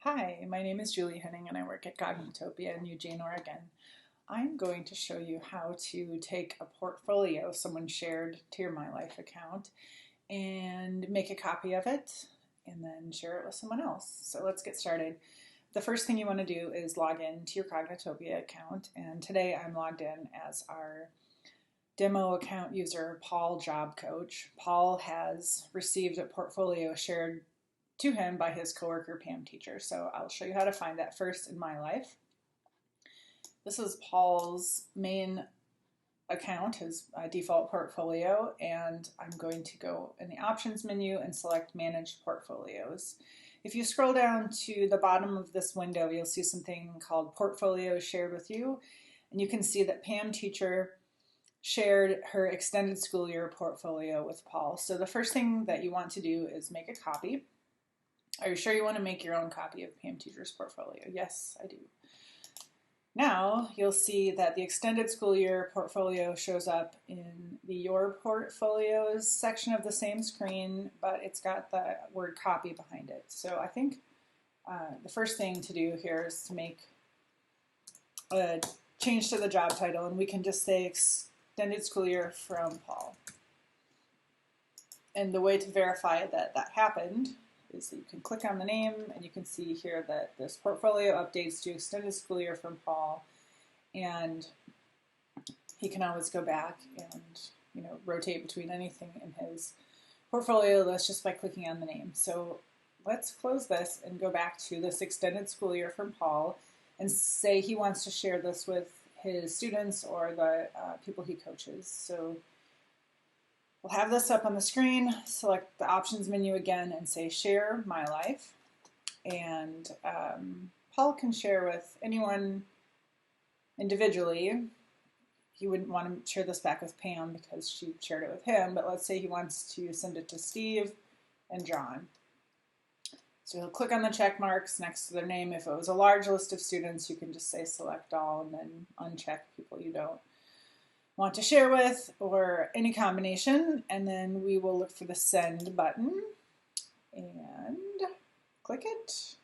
Hi, my name is Julie Henning and I work at Cognitopia in Eugene, Oregon. I'm going to show you how to take a portfolio someone shared to your MyLife account and make a copy of it and then share it with someone else. So let's get started. The first thing you want to do is log in to your Cognitopia account, and today I'm logged in as our demo account user, Paul Job Coach. Paul has received a portfolio shared to him by his coworker Pam teacher. So I'll show you how to find that first in MyLife. This is Paul's main account, his default portfolio, and I'm going to go in the options menu and select manage portfolios. If you scroll down to the bottom of this window, you'll see something called portfolio shared with you, and you can see that Pam teacher shared her extended school year portfolio with Paul. So the first thing that you want to do is make a copy. Are you sure you want to make your own copy of Pam teacher's portfolio? Yes, I do. Now you'll see that the extended school year portfolio shows up in the Your Portfolios section of the same screen, but it's got the word copy behind it. So I think the first thing to do here is to make a change to the job title, and we can just say extended school year from Paul. And the way to verify that that happened is that you can click on the name and you can see here that this portfolio updates to extended school year from Paul, and he can always go back and rotate between anything in his portfolio list just by clicking on the name. So let's close this and go back to this extended school year from Paul and say he wants to share this with his students or the people he coaches. So we'll have this up on the screen, select the options menu again and say share MyLife. And Paul can share with anyone individually. He wouldn't want to share this back with Pam because she shared it with him, but let's say he wants to send it to Steve and John. So he'll click on the check marks next to their name. If it was a large list of students, you can just say select all and then uncheck people you don't want to share with, or any combination, and then we will look for the send button and click it.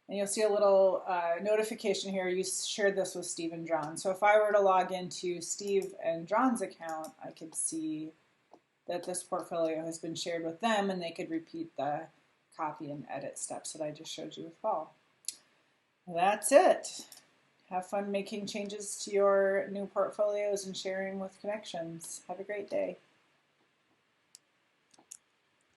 And you'll see a little notification here. You shared this with Steve and John. So if I were to log into Steve and John's account, I could see that this portfolio has been shared with them, and they could repeat the copy and edit steps that I just showed you with Paul. That's it. Have fun making changes to your new portfolios and sharing with connections. Have a great day.